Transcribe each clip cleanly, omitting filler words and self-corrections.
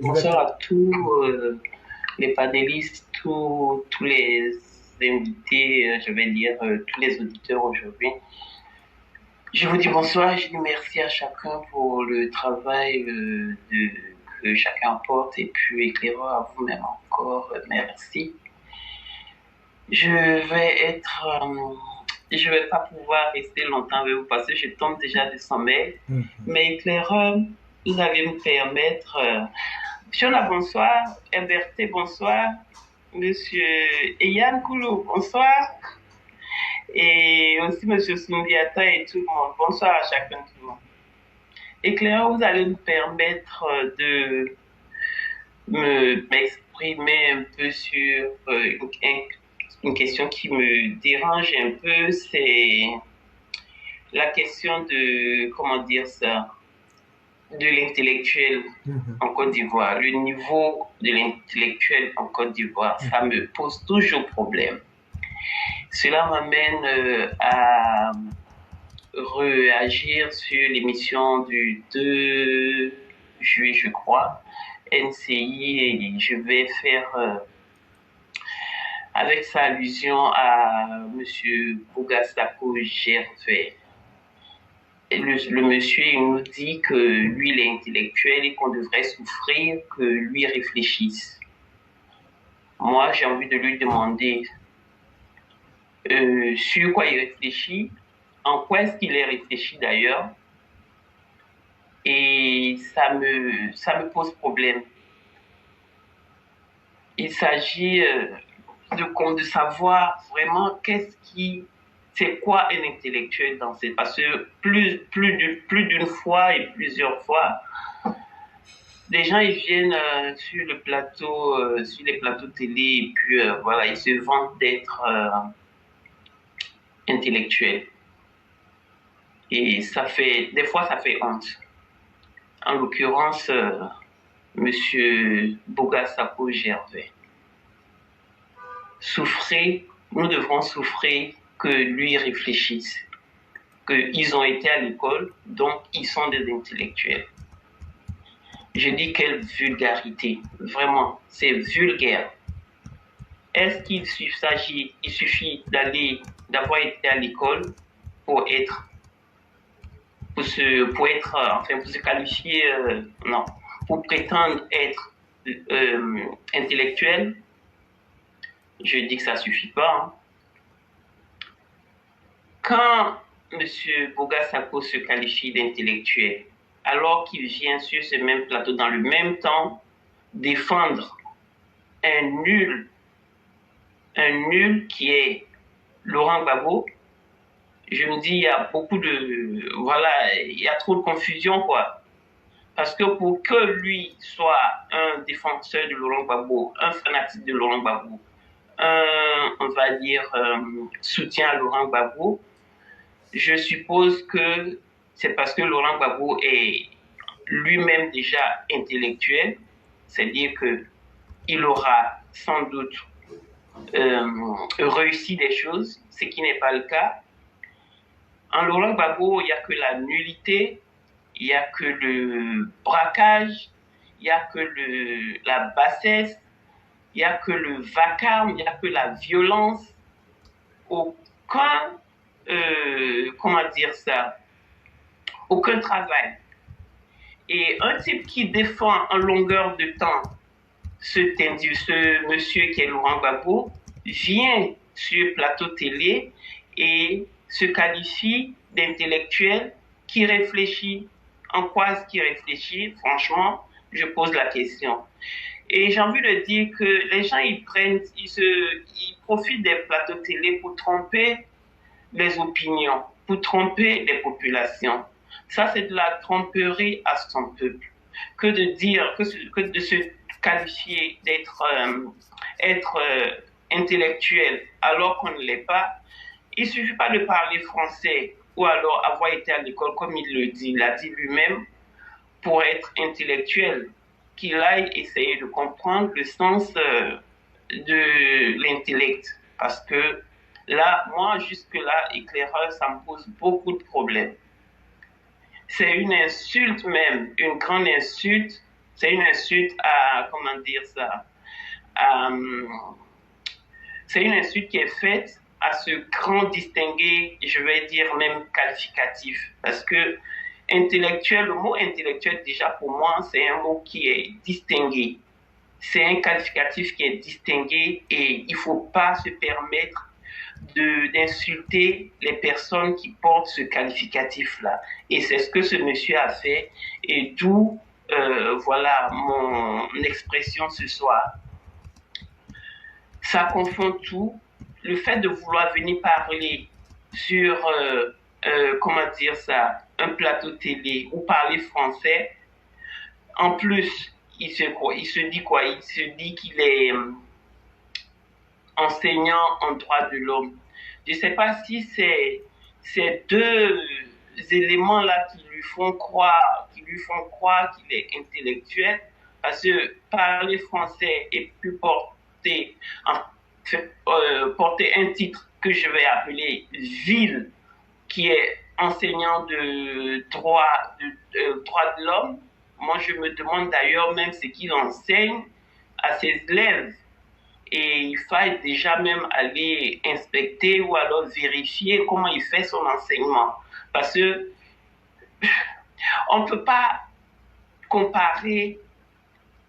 Bonsoir à tous les panélistes, tous les invités, je vais dire tous les auditeurs aujourd'hui. Je vous dis bonsoir, je dis merci à chacun pour le travail que chacun apporte et puis éclaireur à vous-même encore, merci. Je vais pas pouvoir rester longtemps avec vous parce que je tombe déjà de sommeil, mais éclaireur, vous allez me permettre. Fiona, bonsoir. Berthe, bonsoir. Monsieur Eyan Koulou, bonsoir. Et aussi Monsieur Soumbiata et tout le monde. Bonsoir à chacun de vous. Éclaireur, vous allez me permettre de m'exprimer un peu sur une question qui me dérange un peu, c'est la question de, comment dire ça, de l'intellectuel en Côte d'Ivoire, le niveau de l'intellectuel en Côte d'Ivoire, ça me pose toujours problème. Cela m'amène à réagir sur l'émission du 2 juillet, je crois, NCI, et je vais faire, avec sa allusion à M. Bougassako Gervais. Le monsieur, il nous dit que lui, il est intellectuel et qu'on devrait souffrir que lui réfléchisse. Moi, j'ai envie de lui demander sur quoi il réfléchit, en quoi est-ce qu'il est réfléchi d'ailleurs, et ça me pose problème. Il s'agit de savoir vraiment c'est quoi un intellectuel dans cette... Parce que plus d'une fois et plusieurs fois, les gens ils viennent sur les plateaux télé et puis voilà, ils se vantent d'être intellectuels. Et des fois ça fait honte. En l'occurrence, Monsieur Bougassako Gervais. Nous devrons souffrir que lui réfléchisse, qu'ils ont été à l'école, donc ils sont des intellectuels. Je dis quelle vulgarité, vraiment, c'est vulgaire. Est-ce qu'il suffit d'avoir été à l'école pour se qualifier, non, pour prétendre être intellectuel? Je dis que ça suffit pas. Hein. Quand M. Bougassako se qualifie d'intellectuel, alors qu'il vient sur ce même plateau dans le même temps défendre un nul qui est Laurent Gbagbo, je me dis il y a il y a trop de confusion quoi. Parce que pour que lui soit un défenseur de Laurent Gbagbo, un fanatique de Laurent Gbagbo, on va dire soutien à Laurent Gbagbo, je suppose que c'est parce que Laurent Gbagbo est lui-même déjà intellectuel, c'est-à-dire qu'il aura sans doute réussi des choses, ce qui n'est pas le cas. En Laurent Gbagbo, il n'y a que la nullité, il n'y a que le braquage, il n'y a que la bassesse, il n'y a que le vacarme, il n'y a que la violence. Aucun travail. Et un type qui défend en longueur de temps ce monsieur qui est Laurent Gbagbo vient sur le plateau télé et se qualifie d'intellectuel qui réfléchit. En quoi est-ce qu'il réfléchit? Franchement, je pose la question. Et j'ai envie de dire que les gens, ils profitent des plateaux télé pour tromper les opinions, pour tromper les populations. Ça, c'est de la tromperie à son peuple. Que de se qualifier d'être intellectuel alors qu'on ne l'est pas. Il ne suffit pas de parler français ou alors avoir été à l'école, comme il l'a dit lui-même, pour être intellectuel, qu'il aille essayer de comprendre le sens de l'intellect. Parce que là, moi, jusque-là, éclaireur, ça me pose beaucoup de problèmes. C'est une insulte même, une grande insulte C'est une insulte à, comment dire ça, euh, c'est une insulte qui est faite à ce grand distingué, je vais dire même qualificatif. Parce que intellectuel, le mot intellectuel, déjà pour moi, c'est un mot qui est distingué. C'est un qualificatif qui est distingué et il ne faut pas se permettre d'insulter les personnes qui portent ce qualificatif-là. Et c'est ce que ce monsieur a fait et d'où, voilà, mon expression ce soir. Ça confond tout. Le fait de vouloir venir parler sur, comment dire ça, un plateau télé ou parler français, en plus, il se dit quoi? Il se dit qu'il est enseignant en droit de l'homme. Je ne sais pas si c'est ces deux éléments-là qui lui font croire qu'il est intellectuel, parce que parler français et puis porter un titre que je vais appeler vil, qui est enseignant de droit de l'homme. Moi, je me demande d'ailleurs même ce qu'il enseigne à ses élèves. Et il faille déjà même aller inspecter ou alors vérifier comment il fait son enseignement. Parce que on ne peut pas comparer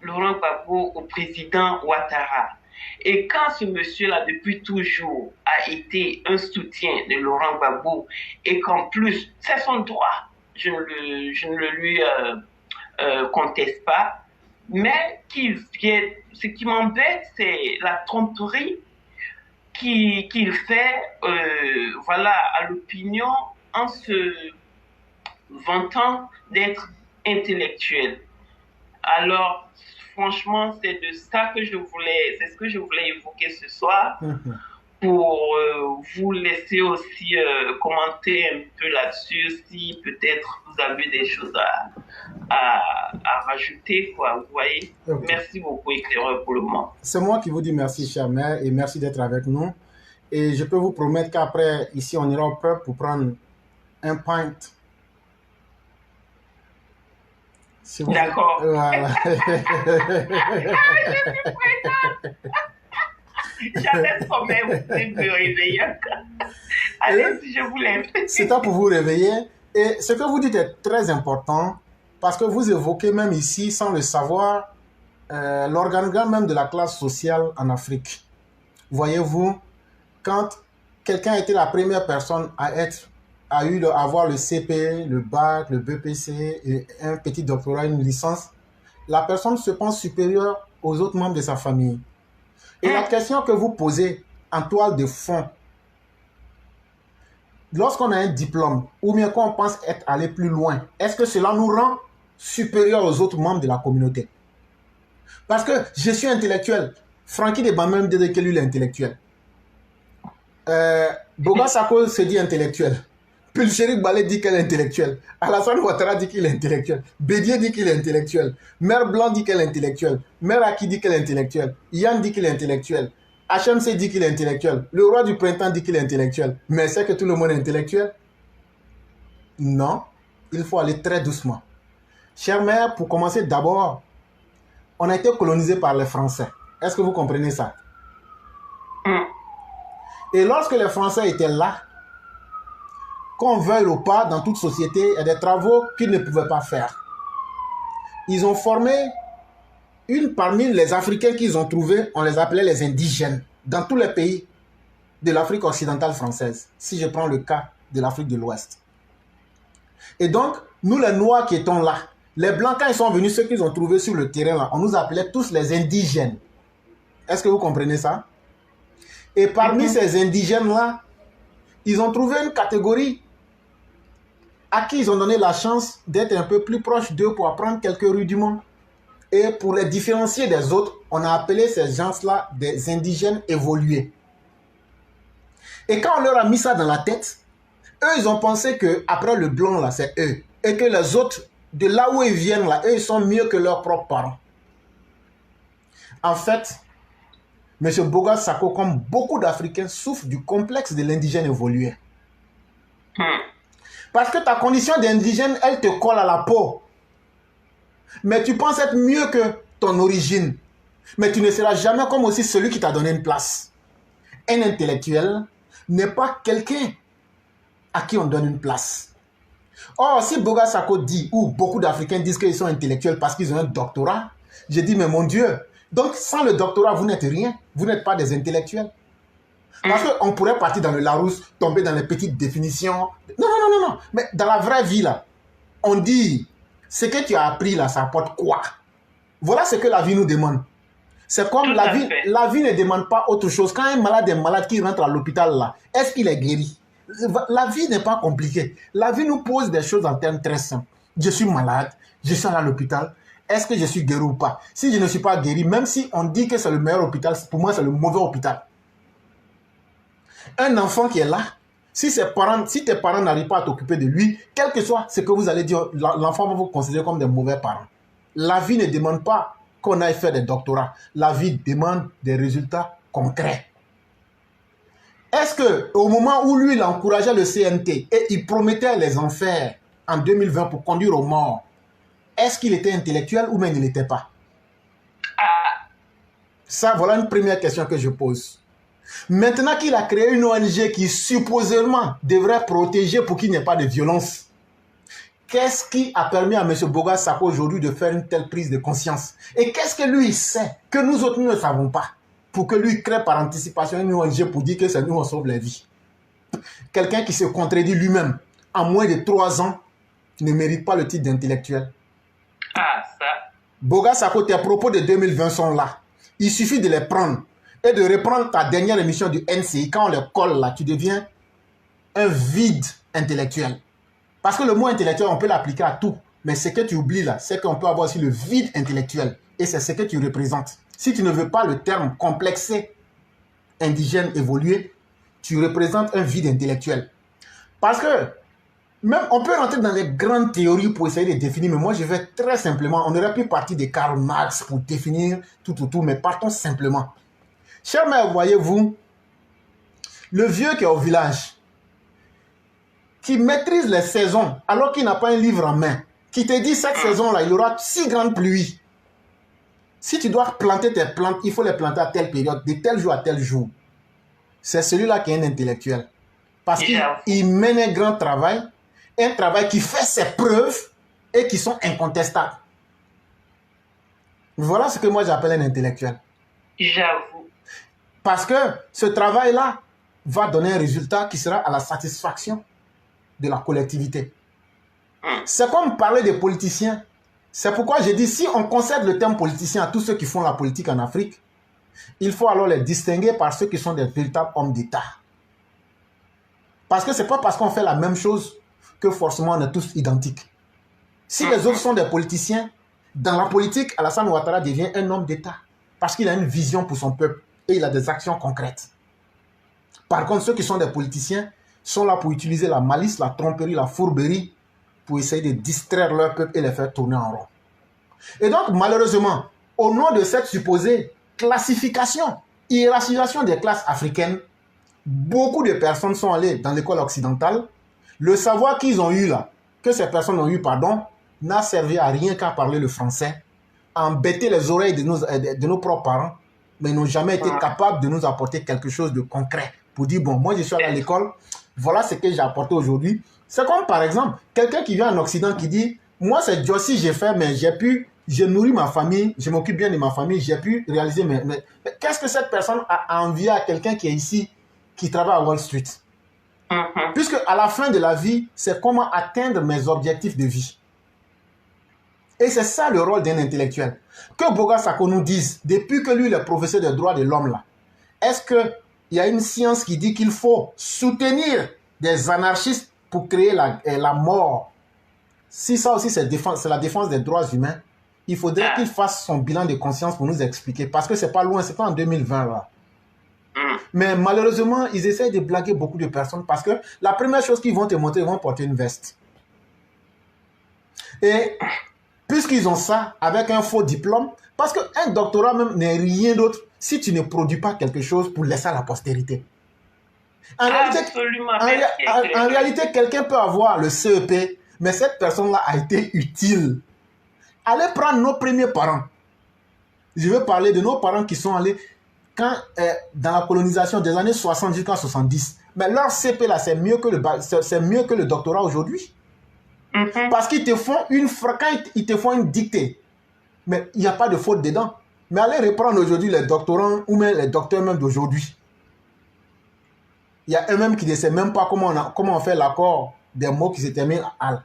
Laurent Gbagbo au président Ouattara. Et quand ce monsieur-là, depuis toujours, a été un soutien de Laurent Gbagbo, et qu'en plus, c'est son droit, je ne le lui conteste pas, mais ce qui m'embête, c'est la tromperie qu'il fait voilà, à l'opinion en se vantant d'être intellectuel. Alors, franchement, c'est ce que je voulais évoquer ce soir pour vous laisser aussi commenter un peu là-dessus si peut-être vous avez des choses à rajouter, quoi, vous voyez. Okay. Merci beaucoup, éclaireur, pour le moment. C'est moi qui vous dis merci, cher maire, et merci d'être avec nous. Et je peux vous promettre qu'après, ici, on ira au pub pour prendre un pint. Si d'accord. Voilà. J'avais promis de me réveiller. Allez, si je vous lève. C'est temps pour vous réveiller. Et ce que vous dites est très important parce que vous évoquez même ici, sans le savoir, l'organigramme même de la classe sociale en Afrique. Voyez-vous, quand quelqu'un a été la première personne à avoir le CP, le bac, le BPC, et un petit doctorat, une licence, la personne se pense supérieure aux autres membres de sa famille. Et la question que vous posez en toile de fond, lorsqu'on a un diplôme, ou bien qu'on pense être allé plus loin, est-ce que cela nous rend supérieurs aux autres membres de la communauté? Parce que je suis intellectuel. Francky de Bamem dit que lui est intellectuel. Boga Sako se dit intellectuel. Pulchérik Balé dit qu'elle est intellectuelle. Alassane Ouattara dit qu'il est intellectuel. Bédier dit qu'il est intellectuel. Mère Blanc dit qu'elle est intellectuelle. Mère Aki dit qu'elle est intellectuelle. Yann dit qu'il est intellectuel. HMC dit qu'il est intellectuel. Le roi du printemps dit qu'il est intellectuel. Mais c'est que tout le monde est intellectuel? Non. Il faut aller très doucement. Chère mère, pour commencer d'abord, on a été colonisé par les Français. Est-ce que vous comprenez ça? Et lorsque les Français étaient là, qu'on veuille ou pas, dans toute société, il y a des travaux qu'ils ne pouvaient pas faire. Ils ont formé parmi les Africains qu'ils ont trouvés, on les appelait les indigènes, dans tous les pays de l'Afrique occidentale française, si je prends le cas de l'Afrique de l'Ouest. Et donc, nous les Noirs qui étions là, les Blancs, quand ils sont venus, ceux qu'ils ont trouvés sur le terrain, là, on nous appelait tous les indigènes. Est-ce que vous comprenez ça? Et parmi ces indigènes-là, ils ont trouvé une catégorie à qui ils ont donné la chance d'être un peu plus proche d'eux pour apprendre quelques rudiments. Et pour les différencier des autres, on a appelé ces gens-là des indigènes évolués. Et quand on leur a mis ça dans la tête, eux, ils ont pensé qu'après le blanc, là, c'est eux. Et que les autres, de là où ils viennent, là, eux, ils sont mieux que leurs propres parents. En fait, M. Boga Sako, comme beaucoup d'Africains, souffre du complexe de l'indigène évolué. Parce que ta condition d'indigène, elle te colle à la peau. Mais tu penses être mieux que ton origine. Mais tu ne seras jamais comme aussi celui qui t'a donné une place. Un intellectuel n'est pas quelqu'un à qui on donne une place. Or, si Boga Sako dit, ou beaucoup d'Africains disent qu'ils sont intellectuels parce qu'ils ont un doctorat, je dis, mais mon Dieu, donc sans le doctorat, vous n'êtes rien. Vous n'êtes pas des intellectuels. Parce qu'on pourrait partir dans le Larousse, tomber dans les petites définitions. Non, non, non, non, non. Mais dans la vraie vie, là, on dit, ce que tu as appris, là, ça apporte quoi? Voilà ce que la vie nous demande. C'est comme la vie ne demande pas autre chose. Quand un malade est malade qui rentre à l'hôpital, là, est-ce qu'il est guéri? La vie n'est pas compliquée. La vie nous pose des choses en termes très simples. Je suis malade, je suis à l'hôpital. Est-ce que je suis guéri ou pas? Si je ne suis pas guéri, même si on dit que c'est le meilleur hôpital, pour moi, c'est le mauvais hôpital. Un enfant qui est là, si tes parents n'arrivent pas à t'occuper de lui, quel que soit ce que vous allez dire, l'enfant va vous considérer comme des mauvais parents. La vie ne demande pas qu'on aille faire des doctorats. La vie demande des résultats concrets. Est-ce qu'au moment où lui, il encourageait le CNT et il promettait les enfers en 2020 pour conduire aux morts, est-ce qu'il était intellectuel ou même il n'était pas? Ça, voilà une première question que je pose. Maintenant qu'il a créé une ONG qui supposément devrait protéger pour qu'il n'y ait pas de violence, qu'est-ce qui a permis à M. Boga Sako aujourd'hui de faire une telle prise de conscience? Et qu'est-ce que lui sait que nous autres nous ne savons pas pour que lui crée par anticipation une ONG pour dire que c'est nous on sauve les vies? Quelqu'un qui se contredit lui-même en moins de 3 ans ne mérite pas le titre d'intellectuel. Ah, ça. Boga Sako, tes propos de 2020 sont là. Il suffit de les prendre et de reprendre ta dernière émission du NCI. Quand on les colle là, tu deviens un vide intellectuel. Parce que le mot intellectuel, on peut l'appliquer à tout. Mais ce que tu oublies là, c'est qu'on peut avoir aussi le vide intellectuel. Et c'est ce que tu représentes. Si tu ne veux pas le terme complexé, indigène, évolué, tu représentes un vide intellectuel. Parce que, même, on peut rentrer dans les grandes théories pour essayer de définir, mais moi je vais très simplement, on aurait pu partir de Karl Marx pour définir tout, mais partons simplement. Chers mères, voyez-vous, le vieux qui est au village, qui maîtrise les saisons, alors qu'il n'a pas un livre en main, qui te dit cette saison-là, il y aura 6 grandes pluies. Si tu dois planter tes plantes, il faut les planter à telle période, de tel jour à tel jour. C'est celui-là qui est un intellectuel. Parce qu'il mène un grand travail, un travail qui fait ses preuves et qui sont incontestables. Voilà ce que moi j'appelle un intellectuel. J'avoue. Parce que ce travail-là va donner un résultat qui sera à la satisfaction de la collectivité. C'est comme parler des politiciens. C'est pourquoi j'ai dit, si on concède le terme politicien à tous ceux qui font la politique en Afrique, il faut alors les distinguer par ceux qui sont des véritables hommes d'État. Parce que ce n'est pas parce qu'on fait la même chose que forcément on est tous identiques. Si les autres sont des politiciens, dans la politique, Alassane Ouattara devient un homme d'État. Parce qu'il a une vision pour son peuple et il a des actions concrètes. Par contre, ceux qui sont des politiciens sont là pour utiliser la malice, la tromperie, la fourberie pour essayer de distraire leur peuple et les faire tourner en rond. Et donc, malheureusement, au nom de cette supposée classification, hiérarchisation des classes africaines, beaucoup de personnes sont allées dans l'école occidentale. Le savoir qu'ils ont eu là, que ces personnes ont eu, pardon, n'a servi à rien qu'à parler le français, à embêter les oreilles de nos propres parents, mais ils n'ont jamais été capables de nous apporter quelque chose de concret pour dire, bon, moi je suis allé à l'école, voilà ce que j'ai apporté aujourd'hui. C'est comme par exemple, quelqu'un qui vient en Occident qui dit, moi c'est Jossi j'ai fait, mais j'ai nourri ma famille, je m'occupe bien de ma famille, j'ai pu réaliser mais qu'est-ce que cette personne a envié à quelqu'un qui est ici, qui travaille à Wall Street? Puisque à la fin de la vie, c'est comment atteindre mes objectifs de vie. Et c'est ça le rôle d'un intellectuel. Que Boga Sako nous dise, depuis que lui, le professeur des droits de l'homme là, est-ce qu'il y a une science qui dit qu'il faut soutenir des anarchistes pour créer la mort? Si ça aussi c'est la défense des droits humains, il faudrait qu'il fasse son bilan de conscience pour nous expliquer. Parce que c'est pas loin, c'est pas en 2020 là. Mais malheureusement, ils essayent de blaguer beaucoup de personnes parce que la première chose qu'ils vont te montrer, ils vont porter une veste. Et puisqu'ils ont ça avec un faux diplôme, parce qu'un doctorat même n'est rien d'autre si tu ne produis pas quelque chose pour laisser à la postérité. En réalité, quelqu'un peut avoir le CEP, mais cette personne-là a été utile. Allez prendre nos premiers parents. Je veux parler de nos parents qui sont allés dans la colonisation des années 60 jusqu'à 70. Mais leur CP là, c'est mieux que le doctorat aujourd'hui. Parce qu'ils te font quand ils te font une dictée. Mais il n'y a pas de faute dedans. Mais allez reprendre aujourd'hui les doctorants ou même les docteurs même d'aujourd'hui. Il y a eux-mêmes qui ne savent même pas comment on fait l'accord des mots qui se terminent à al.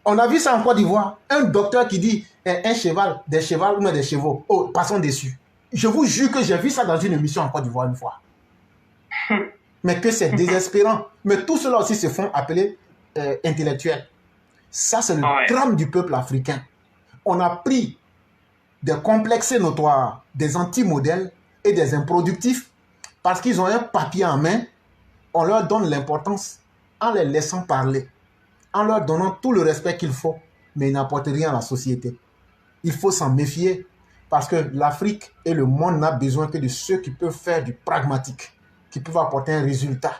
On a vu ça en Côte d'Ivoire. Un docteur qui dit un cheval, des chevaux ou même des chevaux. Oh, passons dessus. Je vous jure que j'ai vu ça dans une émission en Côte d'Ivoire une fois. Mais que c'est désespérant. Mais tous ceux-là aussi se font appeler intellectuels. Ça, c'est le drame du peuple africain. On a pris des complexés notoires, des anti-modèles et des improductifs parce qu'ils ont un papier en main. On leur donne l'importance en les laissant parler, en leur donnant tout le respect qu'il faut, mais ils n'apportent rien à la société. Il faut s'en méfier parce que l'Afrique et le monde n'a besoin que de ceux qui peuvent faire du pragmatique, qui peuvent apporter un résultat.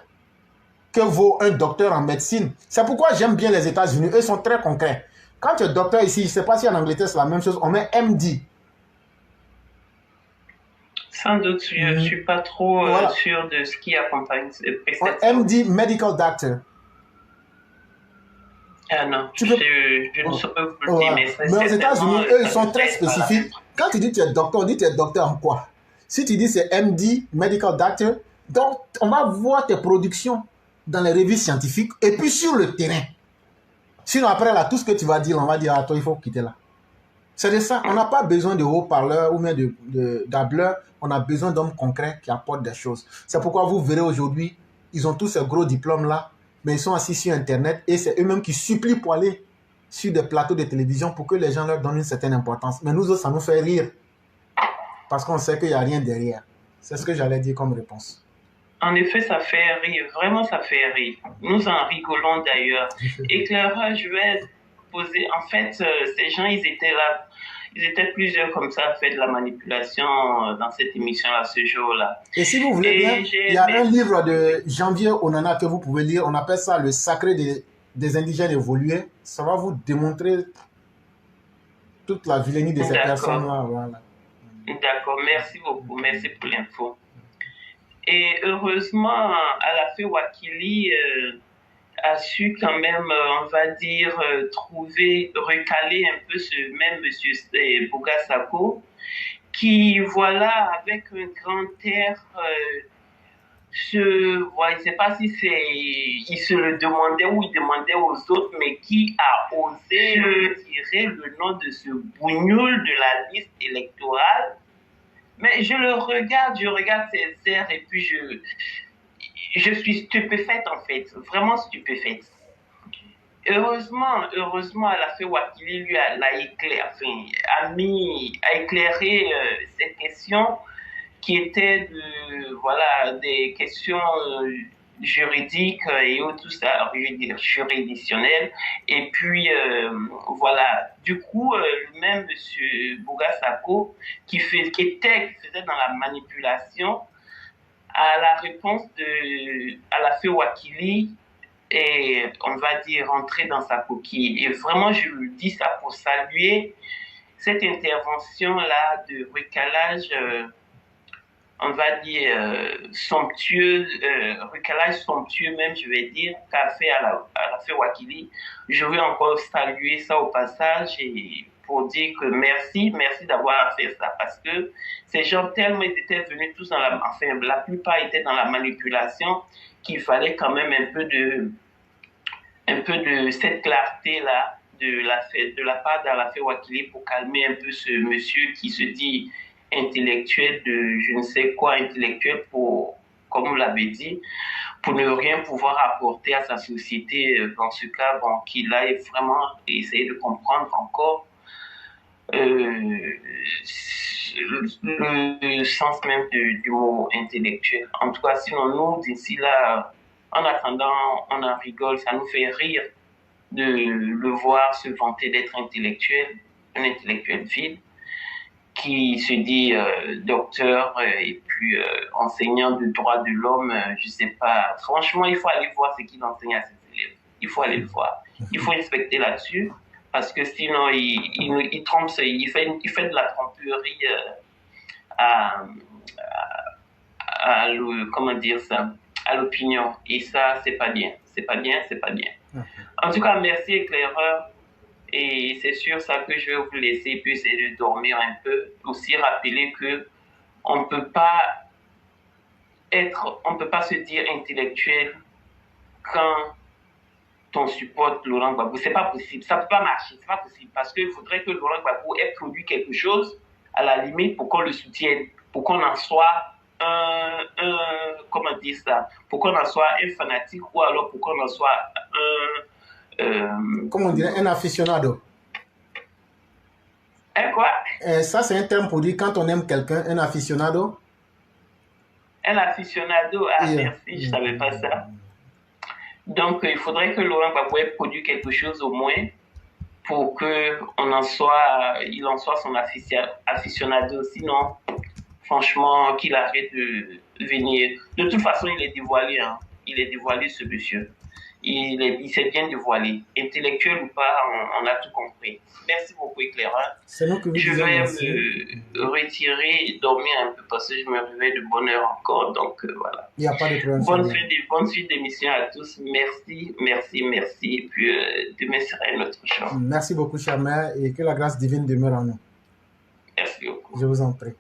Que vaut un docteur en médecine? C'est pourquoi j'aime bien les États-Unis. Eux sont très concrets. Quand tu es docteur ici, je ne sais pas si en Angleterre c'est la même chose, on met MD. Sans doute, je ne suis pas trop sûr de ce qui accompagne cette MD, Medical Doctor. Ah non, je ne saurais vous le dire, mais aux États-Unis, eux, ils sont très spécifiques. Quand tu dis tu es docteur, on dit tu es docteur en quoi? Si tu dis c'est MD, Medical Doctor, donc on va voir tes productions dans les revues scientifiques et puis sur le terrain. Sinon, après, là, tout ce que tu vas dire, on va dire à toi, il faut quitter là. C'est de ça. On n'a pas besoin de haut-parleurs ou même d'ableurs. On a besoin d'hommes concrets qui apportent des choses. C'est pourquoi vous verrez aujourd'hui, ils ont tous ces gros diplômes-là, mais ils sont assis sur Internet et c'est eux-mêmes qui supplient pour aller sur des plateaux de télévision pour que les gens leur donnent une certaine importance. Mais nous autres, ça nous fait rire parce qu'on sait qu'il n'y a rien derrière. C'est ce que j'allais dire comme réponse. En effet, ça fait rire. Vraiment, ça fait rire. Nous en rigolons d'ailleurs. Éclairage, je vais poser... En fait, ces gens, ils étaient là. Ils étaient plusieurs comme ça à faire de la manipulation dans cette émission-là, ce jour-là. Et si vous voulez bien, il y a un livre de Janvier Onana que vous pouvez lire. On appelle ça « Le sacré des indigènes évolués ». Ça va vous démontrer toute la vilainie de ces personnes-là. Voilà. D'accord, merci beaucoup. Merci pour l'info. Et heureusement, Alafé Wakili a su quand même, on va dire, recaler un peu ce même monsieur Bouga Sako, qui, voilà, avec un grand air, je ne sais pas si il se le demandait ou il demandait aux autres, mais qui a osé tirer le nom de ce bougnoul de la liste électorale. Mais je regarde ses airs et puis je suis stupéfaite en fait, vraiment stupéfaite. Heureusement, Alafé Wakili lui a éclairé ces questions qui étaient des questions juridiques et tout ça, juridictionnelles. Et puis, du coup, le même monsieur Bouga Sako, qui faisait dans la manipulation, à la réponse de Alafé Wakili, et on va dire rentrer dans sa coquille. Et vraiment, je le dis ça pour saluer cette intervention-là de recalage, on va dire somptueux, recalage somptueux même, je vais dire, qu'a fait Alafé Wakili. Je veux encore saluer ça au passage et pour dire que merci d'avoir fait ça, parce que ces gens tellement ils étaient venus tous la plupart étaient dans la manipulation, qu'il fallait quand même un peu de cette clarté-là de la part d'Alafé Wakili pour calmer un peu ce monsieur qui se dit intellectuel de je ne sais quoi, intellectuel pour, comme vous l'avez dit, pour ne rien pouvoir apporter à sa société. Dans ce cas, qu'il aille vraiment essayer de comprendre encore le sens même du mot intellectuel. En tout cas, sinon nous, d'ici là, en attendant, on en rigole, ça nous fait rire de le voir se vanter d'être intellectuel, un intellectuel vide, qui se dit docteur et puis enseignant de droit de l'homme, je sais pas. Franchement, il faut aller voir ce qu'il enseigne à ses élèves. Il faut aller le voir. Il faut inspecter là-dessus. parce que sinon, il trompe, il fait de la tromperie à, comment dire ça, à l'opinion. Et ça, c'est pas bien. C'est pas bien, c'est pas bien. En tout cas, merci, éclaireur. Et c'est sur ça que je vais vous laisser, puis essayer de dormir un peu. Aussi rappeler que on peut pas se dire intellectuel quand on supporte Laurent Gbagbo. C'est pas possible. Ça peut pas marcher. C'est pas possible. Parce qu'il faudrait que Laurent Gbagbo ait produit quelque chose, à la limite, pour qu'on le soutienne, pour qu'on en soit comment dire ça, pour qu'on en soit un fanatique ou alors pour qu'on en soit comment on dirait, un aficionado. Quoi? Ça, c'est un terme pour dire quand on aime quelqu'un, un aficionado. Un aficionado, merci, je savais pas ça. Donc, il faudrait que Laurent Gbagbo ait produit quelque chose au moins pour qu'il en soit son aficionado. Sinon, franchement, qu'il arrête de venir. De toute façon, il est dévoilé. Hein. Il est dévoilé, ce monsieur. Il s'est bien dévoilé. Intellectuel ou pas, on a tout compris. Merci beaucoup, éclaireur. C'est nous que vous je vais me retirer et dormir un peu parce que je me réveille de bonne heure encore. Donc, voilà. Il n'y a pas de problème. Bonne suite d'émission à tous. Merci, merci, merci. Et puis, demain sera notre chant. Merci beaucoup, chère mère, et que la grâce divine demeure en nous. Merci beaucoup. Je vous en prie.